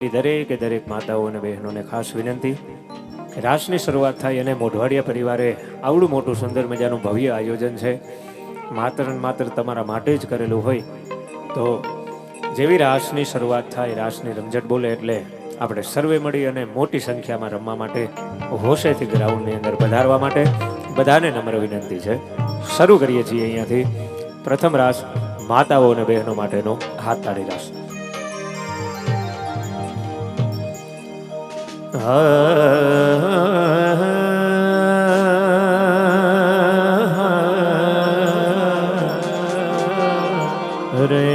દરેકે દરેક માતાઓ અને બહેનોને ખાસ વિનંતી કે રાસની શરૂઆત થાય અને મોઢવાડિયા પરિવારે આવડું મોટું સુંદર મજાનું ભવ્ય આયોજન છે. માત્ર ને માત્ર તમારા માટે જ કરેલું હોય તો જેવી રાસની શરૂઆત થાય, રાસની રમઝટ બોલે એટલે આપણે સર્વે મળી અને મોટી સંખ્યામાં રમવા માટે હોશેથી ગ્રાઉન્ડની અંદર પધારવા માટે બધાને નમ્ર વિનંતી છે. શરૂ કરીએ છીએ અહીંયાથી પ્રથમ રાસ માતાઓ અને બહેનો માટેનો હાથતાળી રાસ. રે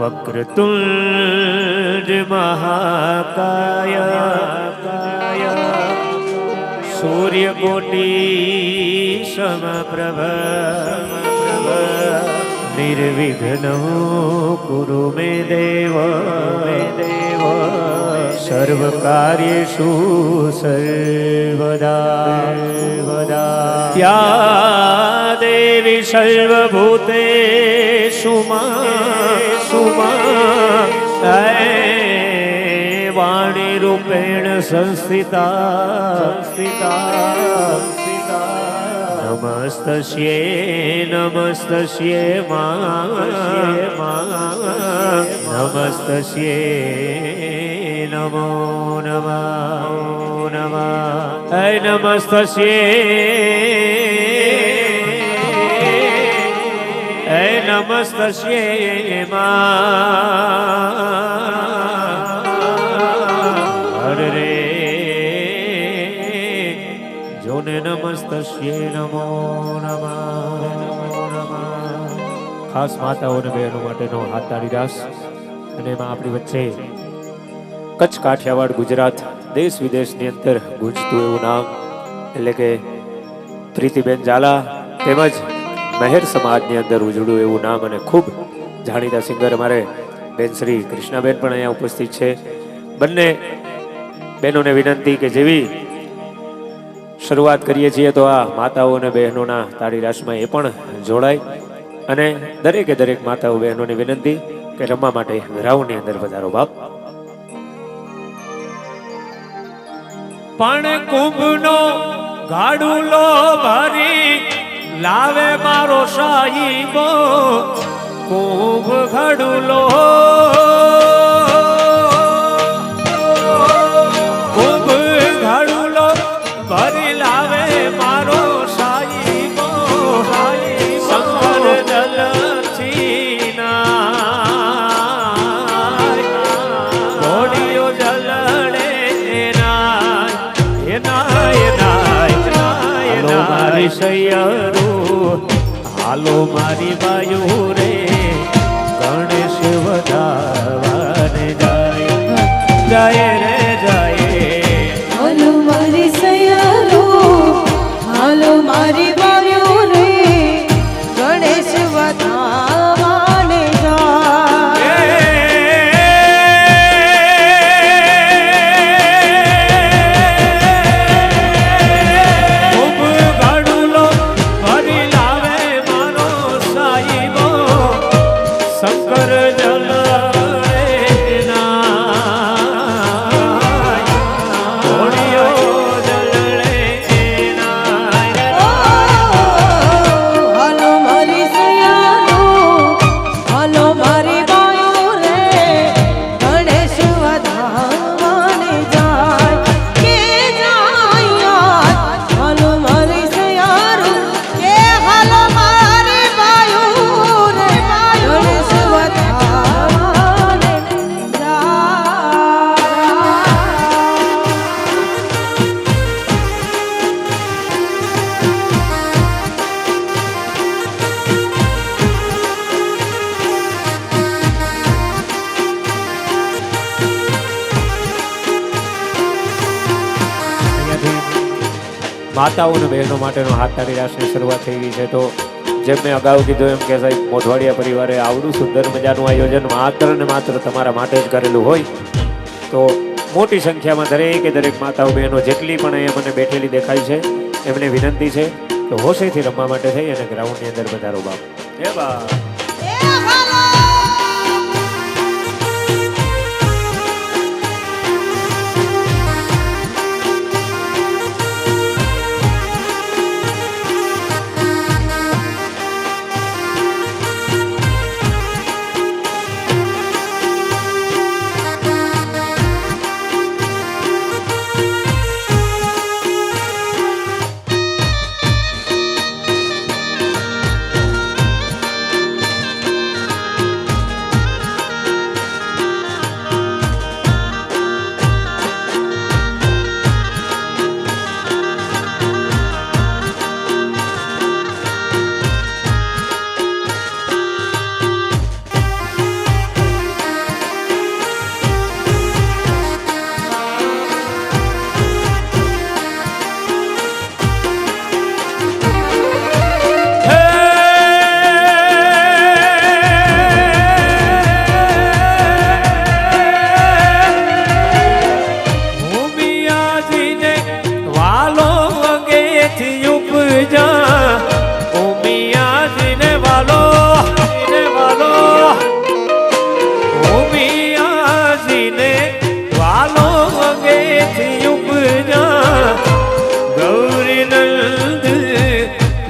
વક્રતુંડ મહાકાય સૂર્યકોટી સમપ્રભ નિર્વિઘ્નો કુરુ મે દેવ સર્વ કાર્યેષુ સર્વદા યા દેવી સર્વભૂતેષુ વાણી રૂપેણ સંસ્થિતા નમસ્તસ્યે નમસ્તસ્યે નમો નમઃ હે નમસ્તસ્યે હરે જોને નમસ્તસ્યે નમો નમઃ. ખાસ માતાઓ અને બહેનો માટેનો હાથતાળી રાસ અને એમાં આપણી વચ્ચે કચ્છ, કાઠિયાવાડ, ગુજરાત, દેશ વિદેશની અંદર ગુંજતું એવું નામ એટલે કે પ્રીતિબેન ઝાલા તેમજ મહેર સમાજની અંદર ઉજળું એવું નામ અને ખૂબ જાણીતા સિંગર અમારે બેન શ્રી કૃષ્ણાબેન પણ અહીંયા ઉપસ્થિત છે. બંને બહેનોને વિનંતી કે જેવી શરૂઆત કરીએ છીએ તો આ માતાઓ અને બહેનોના તાળી રાસમાં એ પણ જોડાય અને દરેકે દરેક માતાઓ બહેનોની વિનંતી કે રમવા માટે ગ્રાઉન્ડની અંદર પધારો બાપ. પણ કુંભનો ગાડુલો ભરી લાવે મારો સાહીબો, કુંભ ઘડુલો કુંભ ઘડુલો ભરી લાવે મારો સાહીબો, શંકર જલથી ઘોડીઓ જલડે મારી સૈયરું હાલો મારી બાયુ રે ગણેશ વધારવાને જાય રે જાય. હાલો મારી સૈયરું હાલો મારી બાયુ રે ગણેશ વધારવાને જાય. શંકર જલ ઓ માતાઓ અને બહેનો માટેનો હાથ તાળી રાસની શરૂઆત થઈ ગઈ છે. તો જેમ મેં અગાઉ કીધું એમ કે સાહેબ મોઢવાડિયા પરિવારે આવડું સુંદર મજાનું આયોજન માત્ર ને માત્ર તમારા માટે જ કરેલું હોય તો મોટી સંખ્યામાં દરેકે દરેક માતાઓ બહેનો જેટલી પણ અહીંયા મને બેઠેલી દેખાય છે એમને વિનંતી છે કે હોશેથી રમવા માટે થઈ અને ગ્રાઉન્ડની અંદર વધારો બાપ. એ બા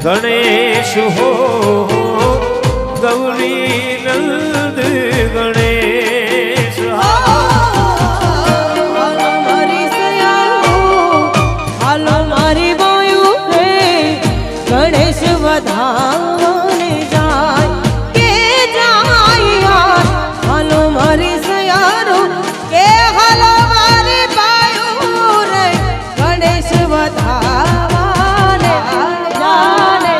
ગણેશ હો ગૌરી નંદ ગણેશ હાલો મારી સયારો હાલો મારી બાયુ રે ગણેશ વધારને જાય કે જાય હાલો મારી સયારો કે હાલો મારી બાયુ રે ગણેશ વધારને જાને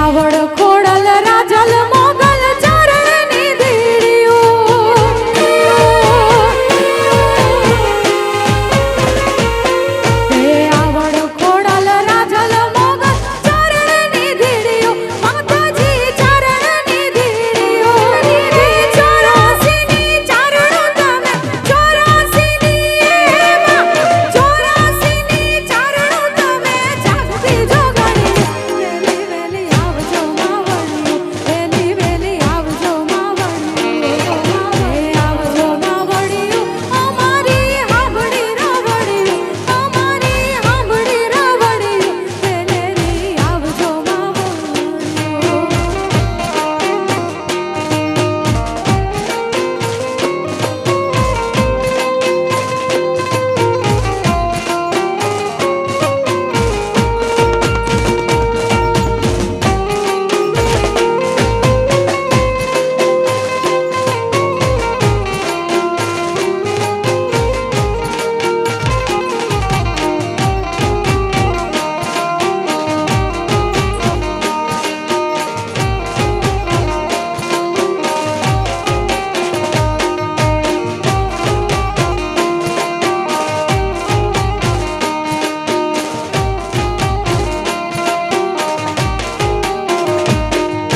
આવડ ખોડલ રાજલ મોગલ ચરણની ધીડીઓ હે આવડ ખોડલ રાજલ મોગલ ચરણની ધીડીઓ માતાજી ચરણની ધીડીઓ હે 84ની ચારણો તમે 84ની એમાં 84ની ચારણો તમે જાગતી જોગણી વેલી વેલી આવજો માવણીઓ વેલી વેલી આવજો માવણીઓ હે આવજો માવણીઓ અમારી હાંભળી રવડીઓ અમારી હાંભળી રવડીઓ વેલેલી આવજો માવણીઓ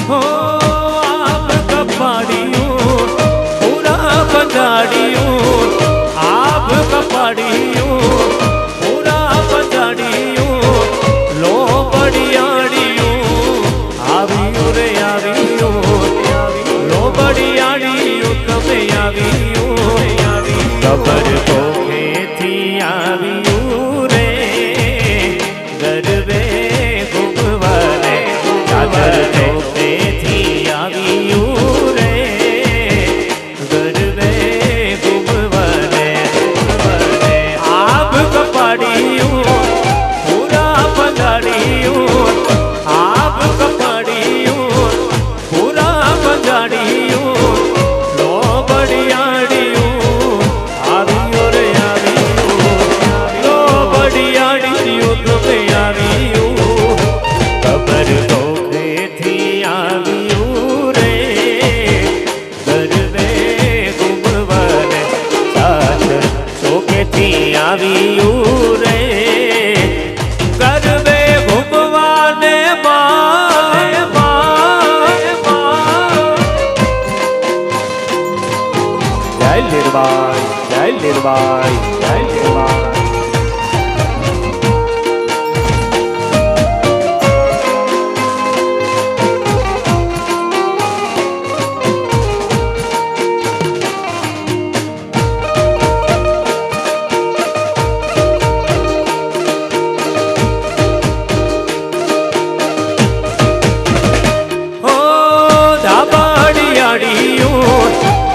हो आप कपाड़ियों पूरा बजाड़ियों आप कपाड़ियों पूरा बजाड़ियों लो बड़ियाड़ियों आवियो रे आवियो लो बड़ियाड़ियों તમે આવિયો ખબર તો ખેથી આવિયું રે ગરબે ઘૂમવાને ચાદર તો ખેથી આવિયું રે ગરબે ઘૂમવાને આપ કપાડિયું પૂરા પધાડિયું આપ કપાડિયું પૂરા પધાડિયું લો બડિયાડિયું આવિયો રે આવિયું લો બડિયાડિયું તમે આવિયું ખબર તો ખેથી આવિયું રે ગરબે ઘૂમવાને ચાદર ચોકેથી આવિયું રે ગરબે ઘૂમવાને જય લીરબાઈ જય લીરબાઈ જય લીરબાઈ हो दाबाड़ियाड़ियों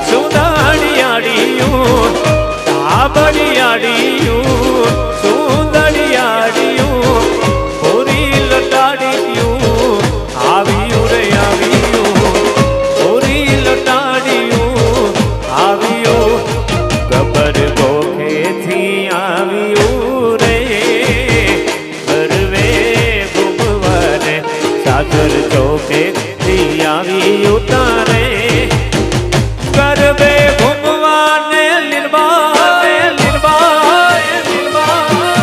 सुंदरियाड़ियों दाबाड़ियाड़ियों सुंदरियाड़ियों पूरी लटाड़ियों आवियो रे आवियो पूरी लटाड़ियों आवियो गबर गोखेથી આવિયું રે ગરબે ઘૂમવાને સાગર ચોકેથી આવિયું તારે ગરબે ઘૂમવાને લીરબાઈ લીરબાઈ લીરબાઈ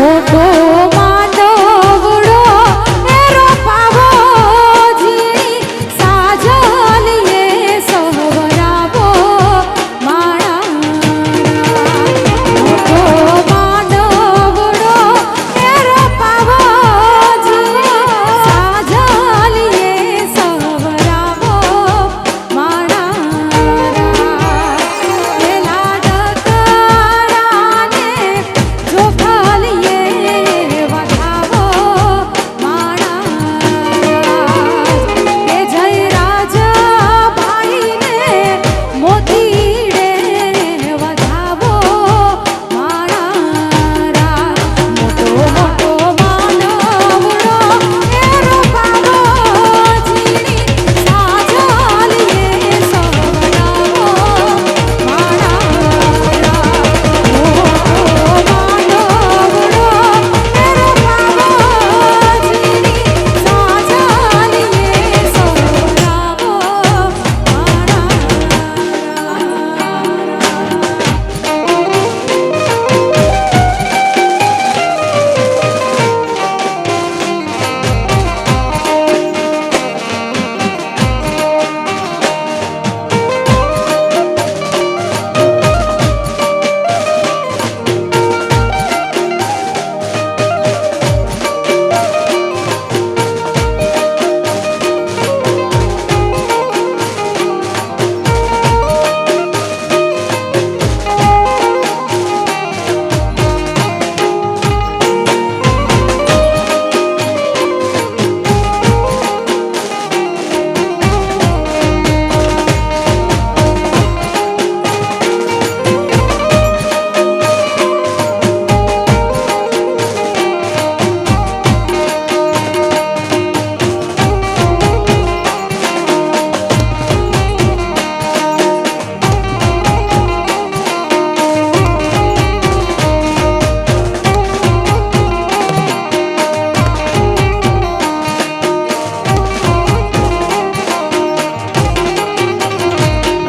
મોટો માંડવડો એરો પાવોજી સાજલીએ સવરાવો માણા મોટો માંડવડો એરો પાવોજી સાજલીએ સવરાવો માણા પેલા ડકરાને જોખલીએ વધાવો માણા કે જય રાજા ભાઈને મોતીડે વધાવો માણા મોટો મોટો માનવડો એરો પાવોજી સાજલીએ સવડાવો માણા મોટો માંડવડો એરો પાવોજી સાજલીએ સવડાવો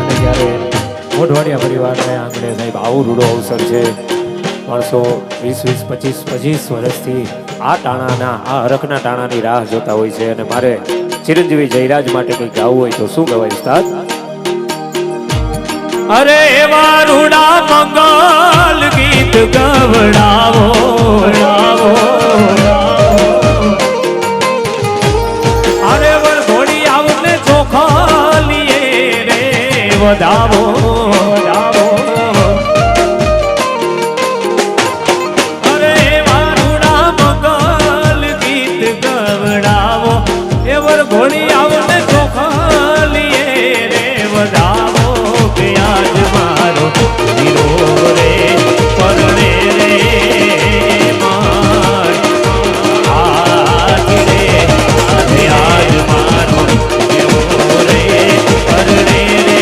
અને જ્યારે મોઢવાડિયા પરિવારને આંગણે સાહેબ આવું રૂડો અવસર છે. માણસો 20-25 વર્ષથી આ ટાણાના આ હરખના ટાણાની રાહ જોતા હોય છે. અને મારે ચિરંજીવી જયરાજ માટે કંઈક ગાવું હોય તો શું ગવાય ઉસ્તાદ? અરે એવા રૂડા મંગલ ગીત ગવડાવો અરે વરઘોડી આવને ચોખાલીએ રે વધાવો અરે એવા રૂડા મંગલ ગીત ગવડાવો એ વરઘોડી આવને ચોખાલીએ રે વધાવો કે આજ મારો હીરો રે પરણે રે માર આજ રે આજ મારો હીરો રે પરણે રે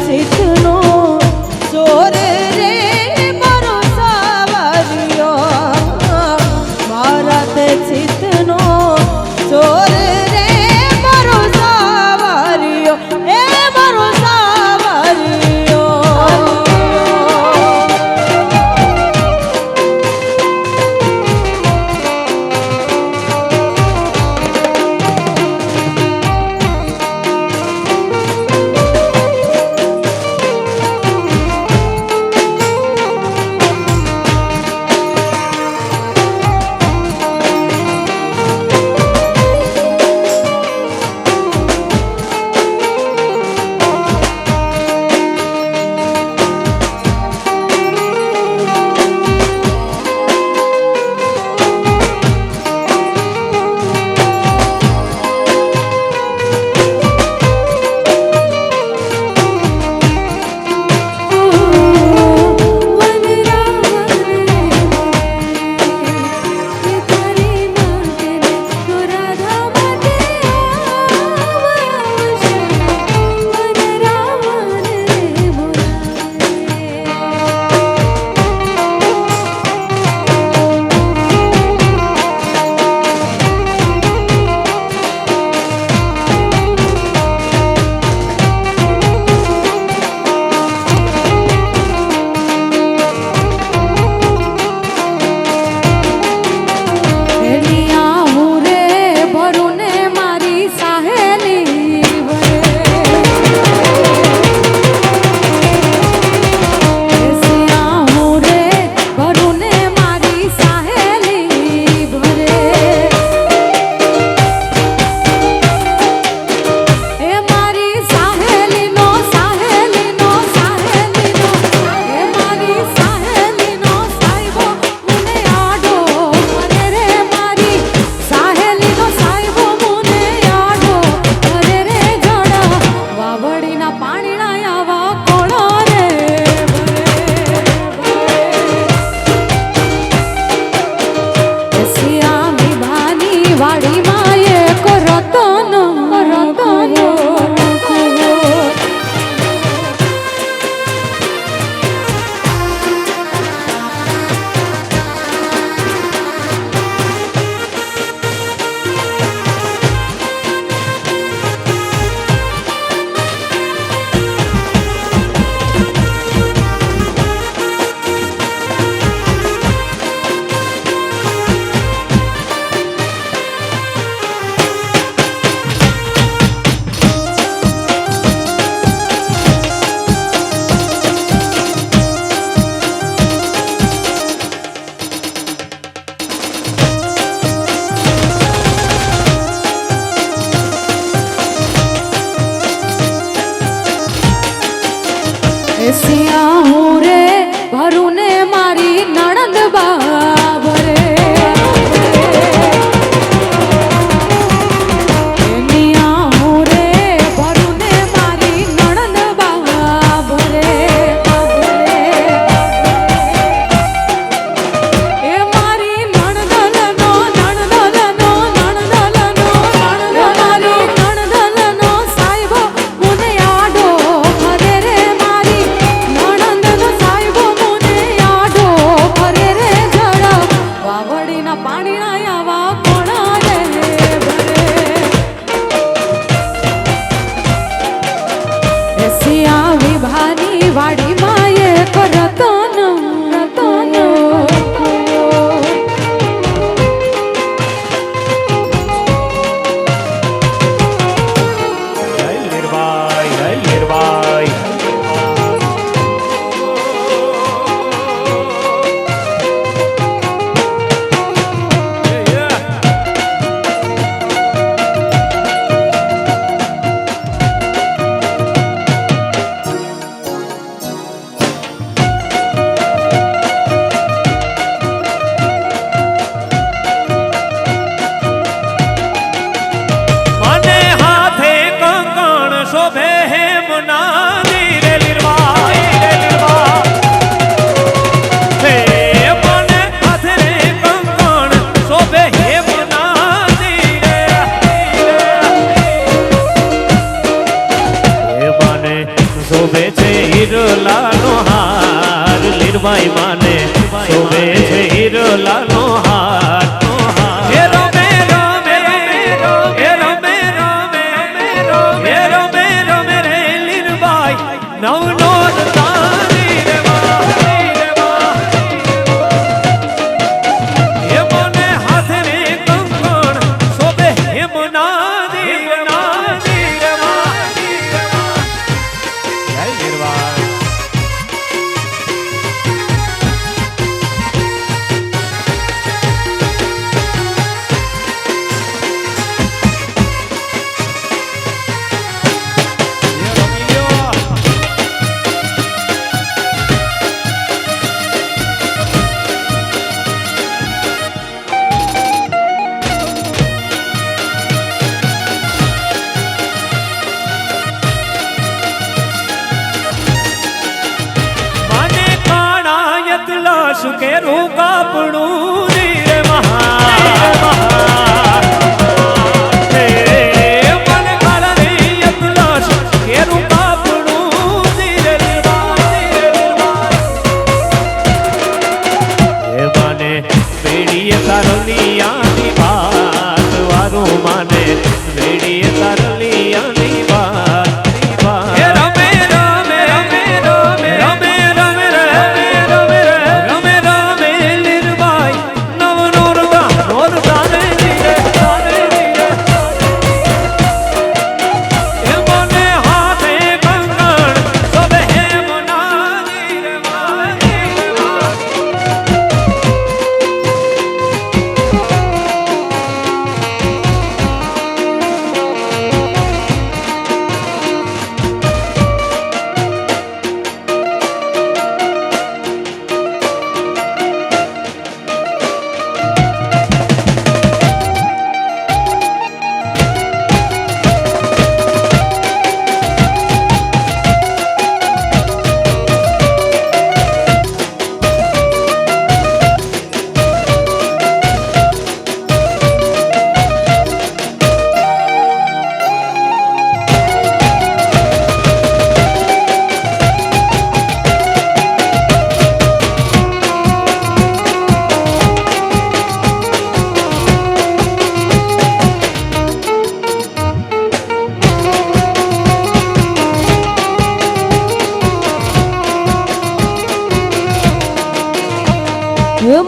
ચિતનો ચોર રે મારો સાવરિયો મારા તે ચિતનો ચોર રે મારો સાવરિયો એ મારો સાવરિયો એસિયા હું રે ભરું ને મારી નણંદ બાબરે એનિયા હું રે ભરું ને મારી નણંદ બાબરે એ મારી નણદલનો નણદલનો નણદલનો મારી નણદલનો સાહેબો મને આડો ફરે રે મારી નણંદનો સાહેબો મને આડો ફરે રે જડ વાવડીના પાણીના આવા કોણા રે ભરે એસિયા વિભાની વાડીમાં એક રતન રતન જય લીરબાઈ, જય લીરબાઈ. શોભે છે હીરોલાનો હાર લીરબાઈ માને શોભે છે હીરોલાનો હાર હે રમે રમે હે રમે રમે હે રમે રમે રે લીરબાઈ નવનો તારી રે હે મને હાથે રે કંકણ શોભે હે મનાદી જય લીરબાઈ સુકેરું કાપડું ધીરે મહા મને કારણે યતલા સુકેરું કાપડું ધીરે હે મને બેડીએ તારલી આની વાત વારું મને બેડીએ તારલી આની વાત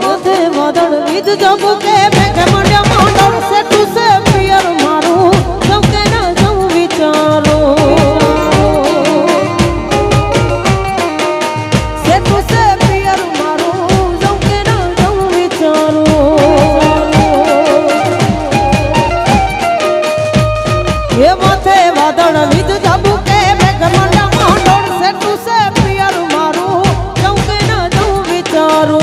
માથે વાદળ વીજ જબકે મેઘે મંડ્યા માંડળ સેટું સે પિયર મારું જમકે ના જમ વિચારો સેટું સે પિયર મારું જમકે ના જમ વિચારો એ માથે વાદળ વીજ જબકે મેઘે મંડ્યા માંડળ સેટું સે પિયર મારું જમકે ના જમ વિચારો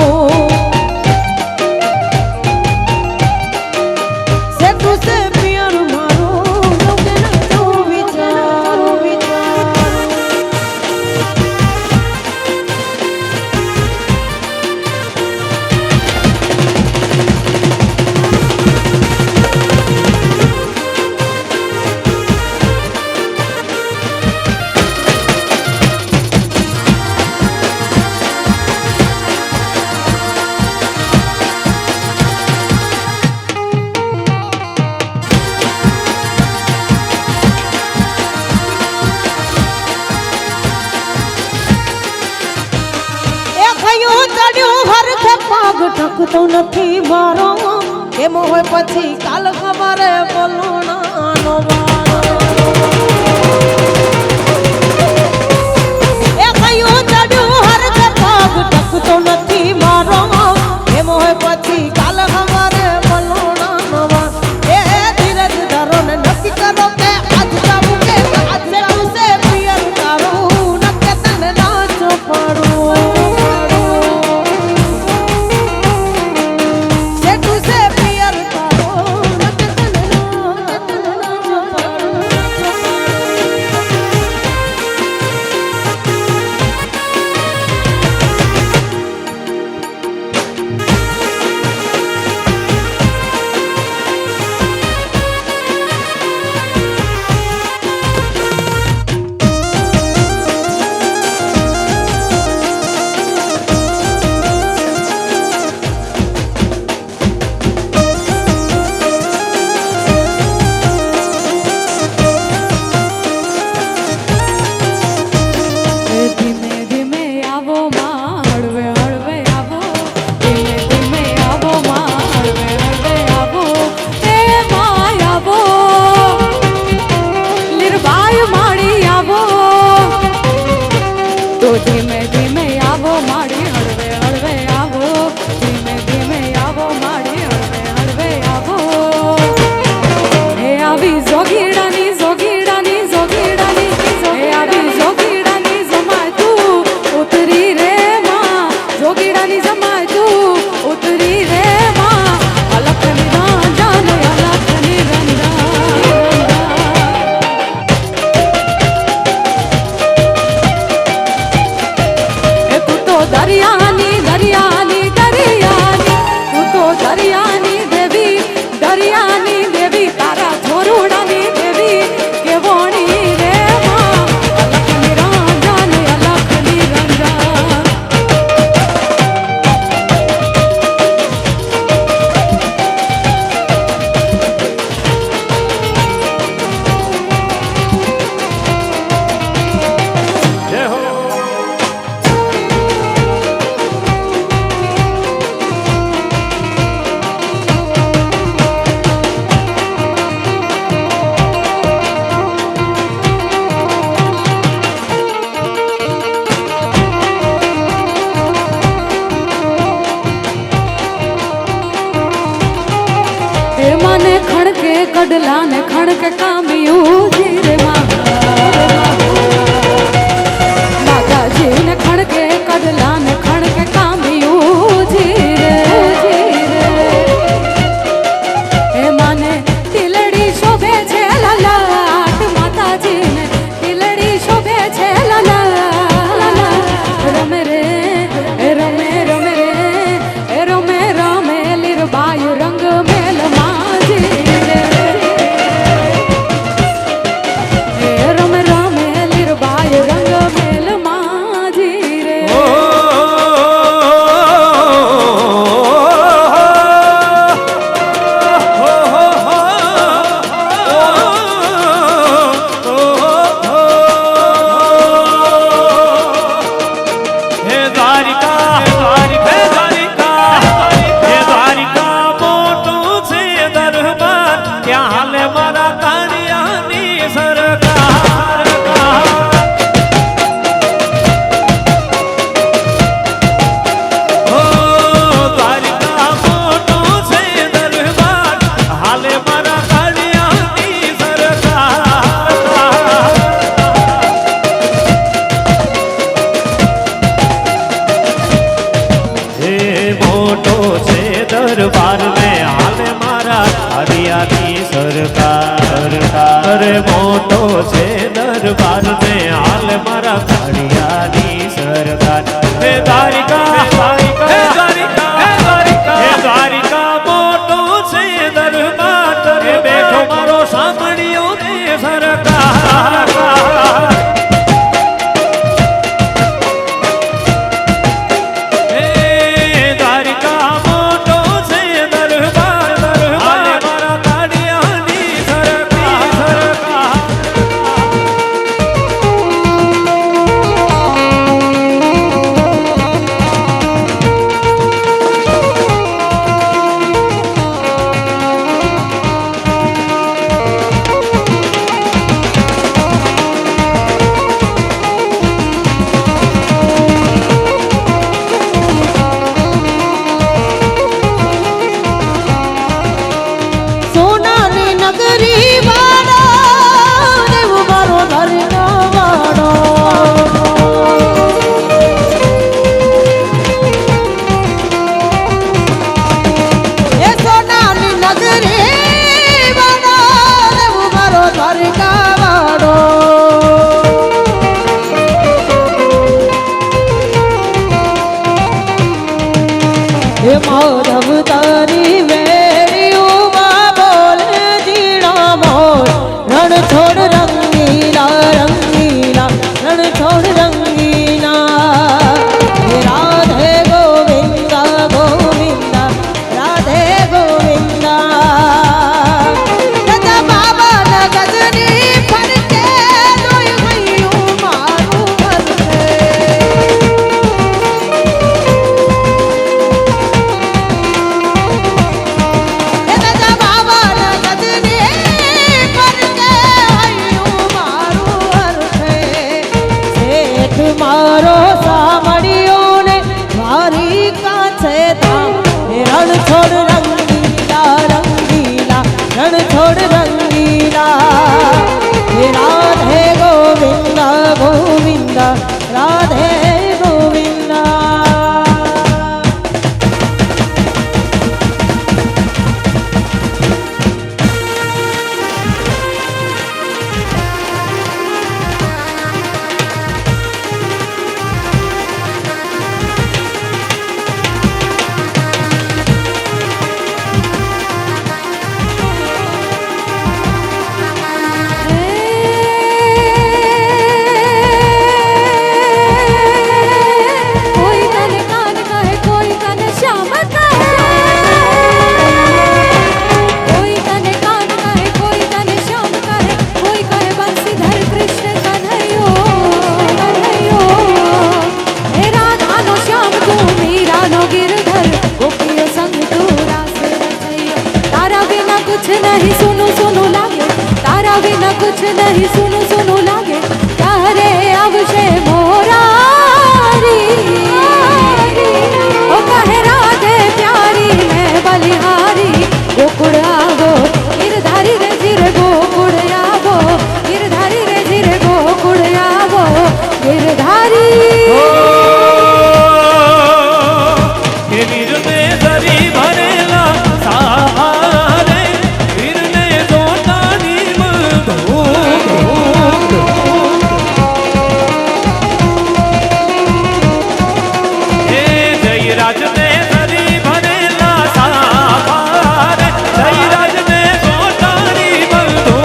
ઠકતો નથી મારો એમ હોય પછી કાલ ખબરે બોલણાનો વારો એ કયું ચડ્યું હરખ પગ ઠકતો નથી મારો એમ હોય પછી કાલ ખબરે બોલણાનો વારો એ ધીરજ ધરો ને નક્કી કરો કે આજ જાવું કે આજ સેટું સે પિયર તારું નકે તને નાચો પડું સેટું સે પિયર તારું નકે તને નાચો પડું કડલા ને ખણક કામ્યું ધીરે માતાજી ને ખણકે કડલા ને ખણકે કામ્યું ધીરે એ માને તિલડી શોભે છે લલાટ માતાજી ને તિલડી શોભે છે લલાટ રમે રે એ રમે રમે રે એ રમે રમે લીરબાઈ રંગ મેલ માજી રે એ રમે રમે લીરબાઈ રંગ મેલ માજી રે दरबार में हाल मारा हरियाणी सरकार अरे मोटो छे दरबार में हाल मारा हरियाणी सरकार हे द्वारिका हे द्वारिका हे द्वारिका हे द्वारिका मोटो छे दरबार रे बैठो मारो सामणियो ने सरकार माधव तारी वेड़ियों बोल जीना मोर रण छोड़ रंगीला रंगीला रण छोड़ रंगीला राधे गोविंदा गोविंदा राधे गोविंदा दादा बाबा न गजनी फर के दोई गईयूं मारू मरते मारो सामड़ियों ने मारी काछे धाम रण छोड़ रंगीला रंगीला रण छोड़ रंगीला राधे गोविंदा गोविंदा राधे गोविंदा कुछ नहीं सुनो सुनो लागे तारे आवशे मोरारी ओ कहे राधे प्यारी मैं बलिहारी गोकुड़ आवो गिरधारी रे કે વીરને ધરી ભરેલા સારે વીરને જોતાની બંધો હે જયરાજને ધરી ભરેલા સારે જયરાજને જોતાની બંધો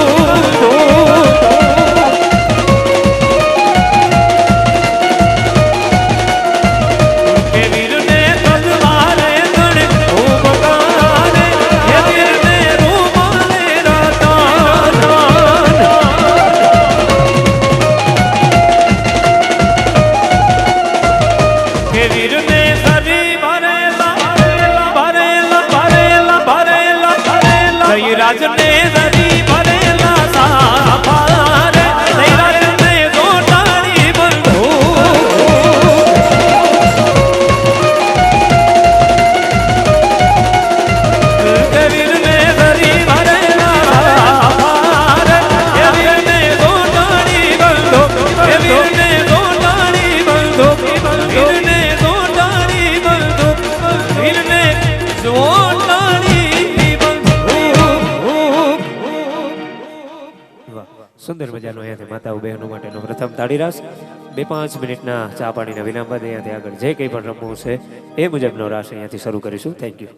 કે વીરને તલવારે ગણે ઉમગારે હે વીરને રૂમાલે રતન કે વીરને ધરી ભરેલા ભરેલા ભરેલા ભરેલા ભરેલા જયરાજને ધરી ભરેલા સારે જયરાજને જોટાણી બંધો કે વીરને ધરી ભરેલા સારે હે વીરને જોટાણી બંધો હે વીરને જોટાણી બંધો વીરને જોટાણી બંધો વીરને જોટાણી બંધો વાહ સુંદર મજાનો અહીંયાથી માતાઓ બહેનો માટેનો પ્રથમ તાળી રાસ 2-5 મિનિટના ચા પાણીના વિરામ બાદ અહીંયાથી આગળ જે કંઈ પણ રમવું છે એ મુજબનો રાસ અહીંયાથી શરૂ કરીશું. Thank you.